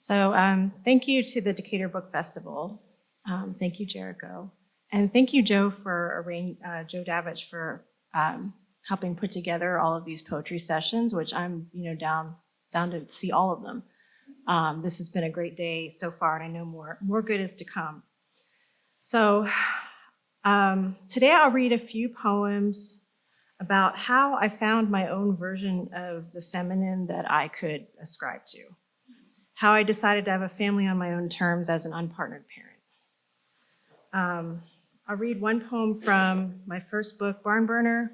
Thank you to the Decatur Book Festival. Thank you, Jericho. And thank you, Joe Davich, for helping put together all of these poetry sessions, which I'm down to see all of them. This has been a great day so far, and I know more good is to come. So today I'll read a few poems about how I found my own version of the feminine that I could ascribe to. How I decided to have a family on my own terms as an unpartnered parent. I'll read one poem from my first book, Barn Burner.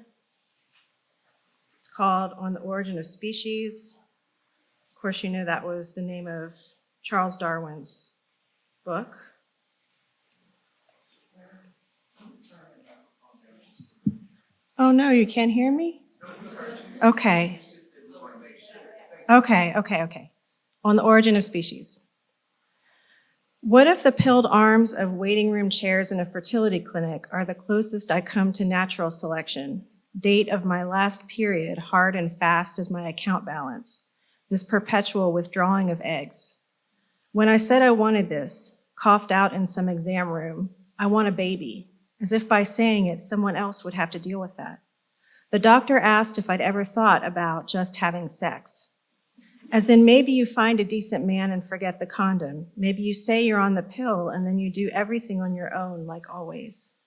It's called On the Origin of Species. Of course, you know that was the name of Charles Darwin's book. Oh no, you can't hear me? Okay. On the Origin of Species. What if the pilled arms of waiting room chairs in a fertility clinic are the closest I come to natural selection? Date of my last period, hard and fast as my account balance, this perpetual withdrawing of eggs. When I said I wanted this, coughed out in some exam room, I want a baby, as if by saying it, someone else would have to deal with that. The doctor asked if I'd ever thought about just having sex. As in, maybe you find a decent man and forget the condom. Maybe you say you're on the pill and then you do everything on your own, like always.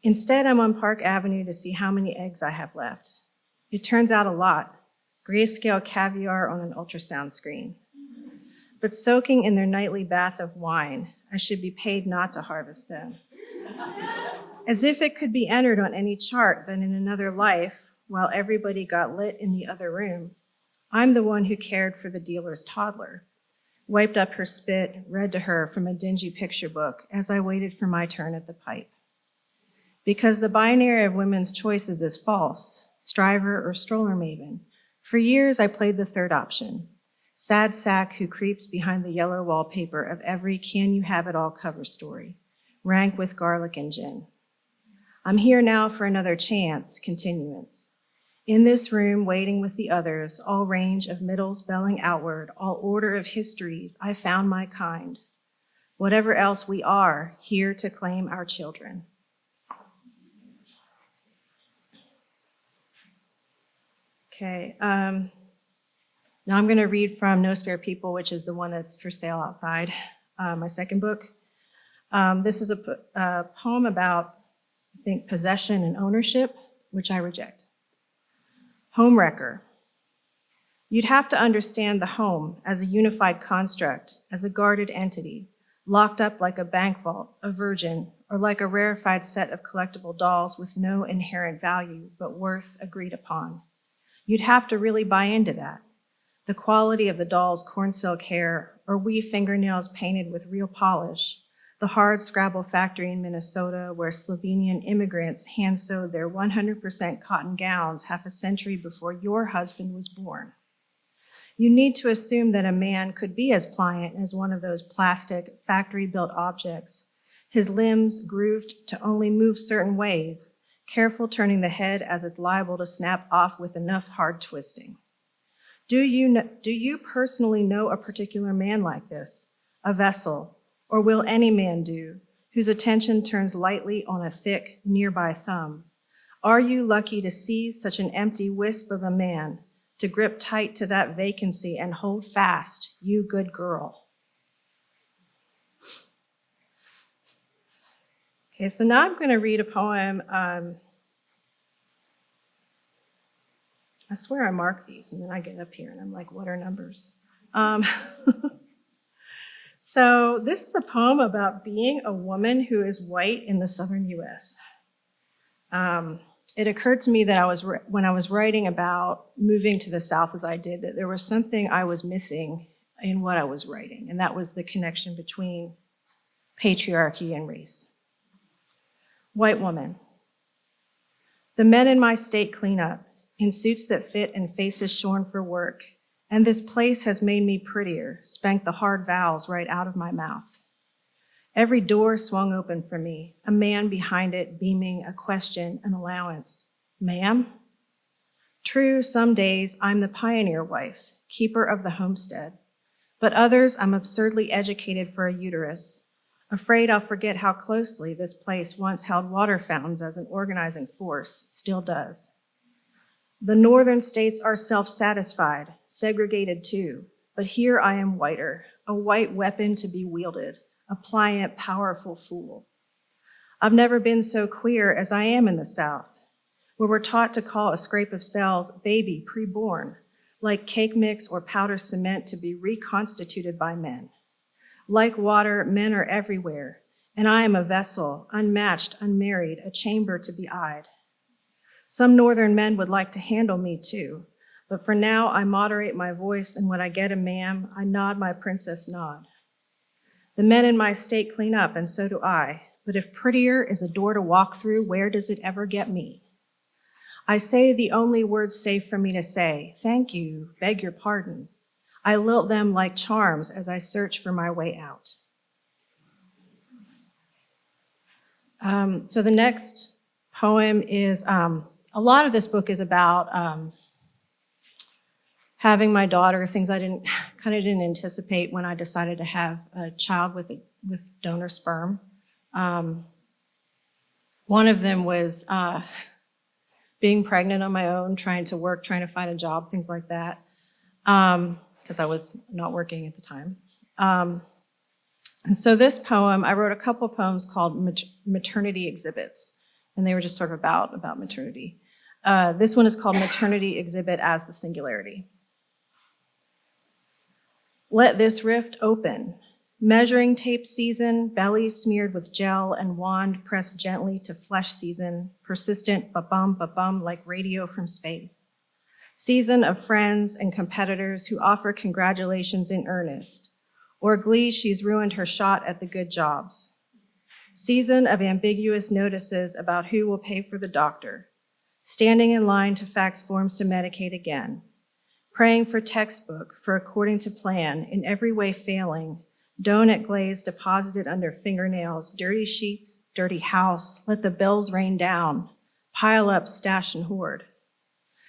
Instead, I'm on Park Avenue to see how many eggs I have left. It turns out a lot. Grayscale caviar on an ultrasound screen. But soaking in their nightly bath of wine, I should be paid not to harvest them. As if it could be entered on any chart that in another life, while everybody got lit in the other room, I'm the one who cared for the dealer's toddler, wiped up her spit, read to her from a dingy picture book as I waited for my turn at the pipe. Because the binary of women's choices is false, striver or stroller maven, for years I played the third option, sad sack who creeps behind the yellow wallpaper of every can you have it all cover story, rank with garlic and gin. I'm here now for another chance, continuance. In this room, waiting with the others, all range of middles belling outward, all order of histories, I found my kind. Whatever else we are, here to claim our children. Okay, now I'm gonna read from No Spare People, which is the one that's for sale outside, my second book. This is a poem about, I think, possession and ownership, which I reject. Homewrecker. You'd have to understand the home as a unified construct, as a guarded entity, locked up like a bank vault, a virgin, or like a rarefied set of collectible dolls with no inherent value but worth agreed upon. You'd have to really buy into that. The quality of the doll's corn silk hair, or wee fingernails painted with real polish, the hard scrabble factory in Minnesota where Slovenian immigrants hand-sewed their 100% cotton gowns half a century before your husband was born. You need to assume that a man could be as pliant as one of those plastic, factory-built objects, his limbs grooved to only move certain ways, careful turning the head as it's liable to snap off with enough hard twisting. Do you personally know a particular man like this, a vessel, or will any man do, whose attention turns lightly on a thick, nearby thumb? Are you lucky to seize such an empty wisp of a man, to grip tight to that vacancy and hold fast, you good girl? Okay, so now I'm going to read a poem. I swear I mark these, and then I get up here, and I'm like, what are numbers? So this is a poem about being a woman who is white in the southern U.S. It occurred to me that when I was writing about moving to the South as I did, that there was something I was missing in what I was writing, and that was the connection between patriarchy and race. White woman. The men in my state clean up, in suits that fit and faces shorn for work. And this place has made me prettier, spanked the hard vowels right out of my mouth. Every door swung open for me, a man behind it beaming a question, an allowance. Ma'am? True, some days I'm the pioneer wife, keeper of the homestead, But others, I'm absurdly educated for a uterus, afraid I'll forget how closely this place once held water fountains as an organizing force, still does. The northern states are self-satisfied, segregated too, but here I am whiter, a white weapon to be wielded, a pliant, powerful fool. I've never been so queer as I am in the South, where we're taught to call a scrape of cells baby preborn, like cake mix or powder cement to be reconstituted by men. Like water, men are everywhere, and I am a vessel, unmatched, unmarried, a chamber to be eyed. Some northern men would like to handle me too, but for now I moderate my voice, and when I get a ma'am, I nod my princess nod. The men in my state clean up, and so do I, but if prettier is a door to walk through, where does it ever get me? I say the only words safe for me to say, thank you, beg your pardon. I lilt them like charms as I search for my way out. So the next poem is, a lot of this book is about having my daughter, things I didn't anticipate when I decided to have a child with donor sperm. One of them was being pregnant on my own, trying to work, trying to find a job, things like that, because I was not working at the time. And so this poem, I wrote a couple poems called Maternity Exhibits, and they were just sort of about maternity. This one is called Maternity Exhibit as the Singularity. Let this rift open. Measuring tape season, belly smeared with gel and wand pressed gently to flesh season, persistent ba-bum like radio from space. Season of friends and competitors who offer congratulations in earnest, or glee she's ruined her shot at the good jobs. Season of ambiguous notices about who will pay for the doctor, standing in line to fax forms to medicate again, praying for textbook, for according to plan, in every way failing, donut glaze deposited under fingernails, dirty sheets, dirty house, let the bills rain down, pile up, stash, and hoard.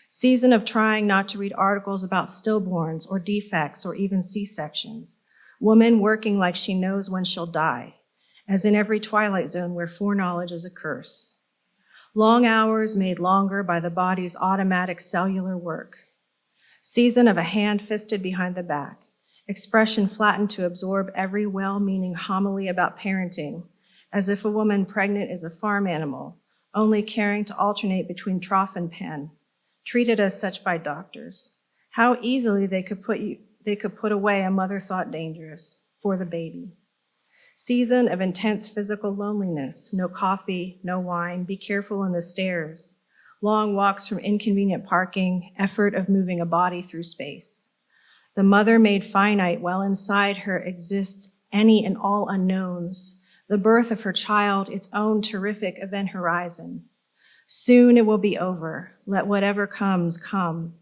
Season of trying not to read articles about stillborns or defects or even C-sections. Woman working like she knows when she'll die, as in every twilight zone where foreknowledge is a curse. Long hours made longer by the body's automatic cellular work. Season of a hand fisted behind the back. Expression flattened to absorb every well-meaning homily about parenting, as if a woman pregnant is a farm animal, only caring to alternate between trough and pen, treated as such by doctors. How easily they could put away a mother thought dangerous for the baby. Season of intense physical loneliness, no coffee, no wine, be careful in the stairs, long walks from inconvenient parking, effort of moving a body through space. The mother made finite while inside her exists any and all unknowns, the birth of her child, its own terrific event horizon. Soon it will be over. Let whatever comes, come.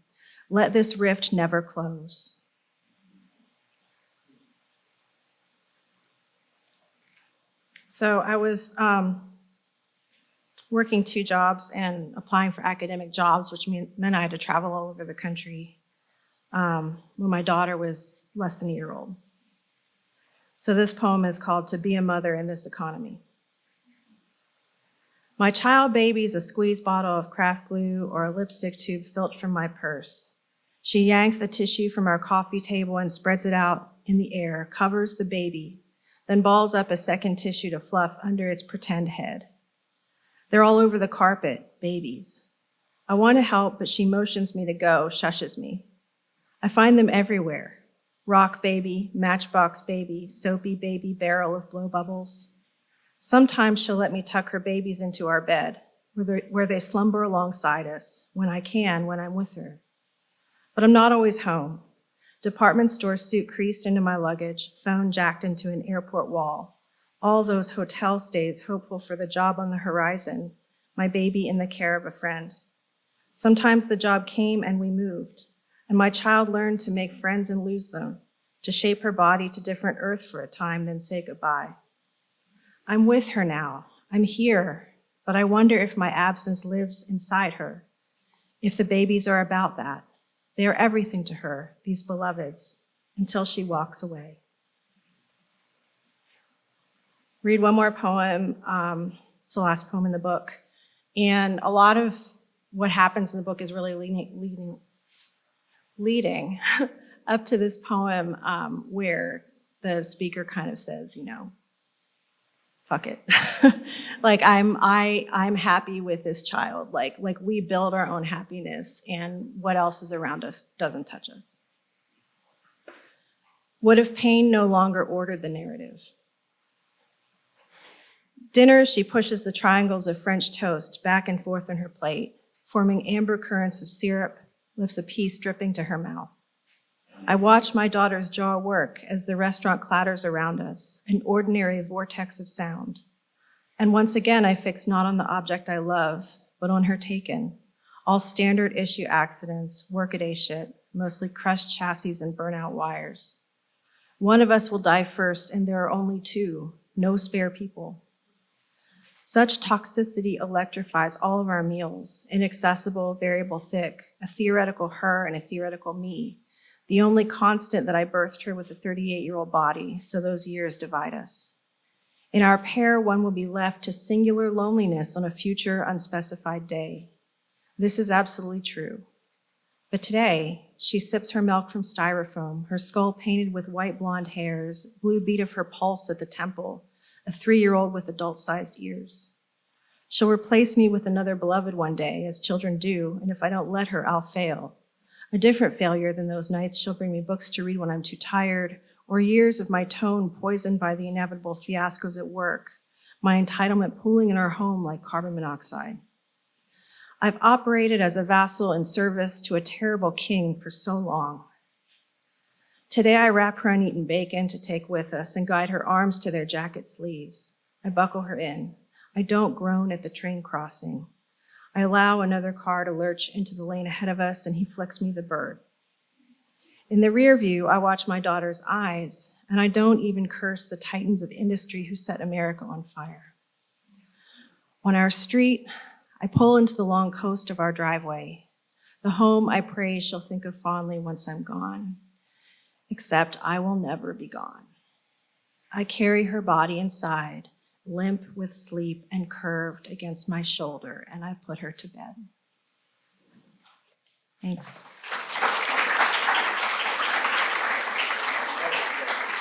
Let this rift never close. So I was working 2 jobs and applying for academic jobs, which meant I had to travel all over the country when my daughter was less than a year old. So this poem is called To Be a Mother in This Economy. My child baby's a squeeze bottle of craft glue or a lipstick tube filched from my purse. She yanks a tissue from our coffee table and spreads it out in the air, covers the baby, then balls up a second tissue to fluff under its pretend head. They're all over the carpet, babies. I want to help, but she motions me to go, shushes me. I find them everywhere. Rock baby, matchbox baby, soapy baby barrel of blow bubbles. Sometimes she'll let me tuck her babies into our bed, where they slumber alongside us, when I'm with her. But I'm not always home. Department store suit creased into my luggage, phone jacked into an airport wall. All those hotel stays hopeful for the job on the horizon, my baby in the care of a friend. Sometimes the job came and we moved, and my child learned to make friends and lose them, to shape her body to different earth for a time, then say goodbye. I'm with her now. I'm here, but I wonder if my absence lives inside her, if the babies are about that. They are everything to her, these beloveds, until she walks away. Read one more poem. It's the last poem in the book. And a lot of what happens in the book is really leading up to this poem where the speaker kind of says, fuck it. Like I'm happy with this child. Like we build our own happiness, and what else is around us doesn't touch us. What if pain no longer ordered the narrative? Dinner, she pushes the triangles of French toast back and forth on her plate, forming amber currents of syrup, lifts a piece dripping to her mouth. I watch my daughter's jaw work as the restaurant clatters around us, an ordinary vortex of sound. And once again, I fix not on the object I love, but on her taken. All standard issue accidents, workaday shit, mostly crushed chassis and burnout wires. One of us will die first, and there are only two, no spare people. Such toxicity electrifies all of our meals, inaccessible, variable thick, a theoretical her and a theoretical me, the only constant that I birthed her with a 38-year-old body, so those years divide us. In our pair, one will be left to singular loneliness on a future unspecified day. This is absolutely true. But today, she sips her milk from styrofoam, her skull painted with white blonde hairs, blue beat of her pulse at the temple, a 3-year-old with adult-sized ears. She'll replace me with another beloved one day, as children do, and if I don't let her, I'll fail. A different failure than those nights she'll bring me books to read when I'm too tired, or years of my tone poisoned by the inevitable fiascos at work, my entitlement pooling in our home like carbon monoxide. I've operated as a vassal in service to a terrible king for so long. Today I wrap her uneaten bacon to take with us and guide her arms to their jacket sleeves. I buckle her in. I don't groan at the train crossing. I allow another car to lurch into the lane ahead of us, and he flicks me the bird. In the rear view, I watch my daughter's eyes, and I don't even curse the titans of industry who set America on fire. On our street, I pull into the long coast of our driveway, the home I pray she'll think of fondly once I'm gone. Except I will never be gone. I carry her body inside, limp with sleep and curved against my shoulder, and I put her to bed. Thanks.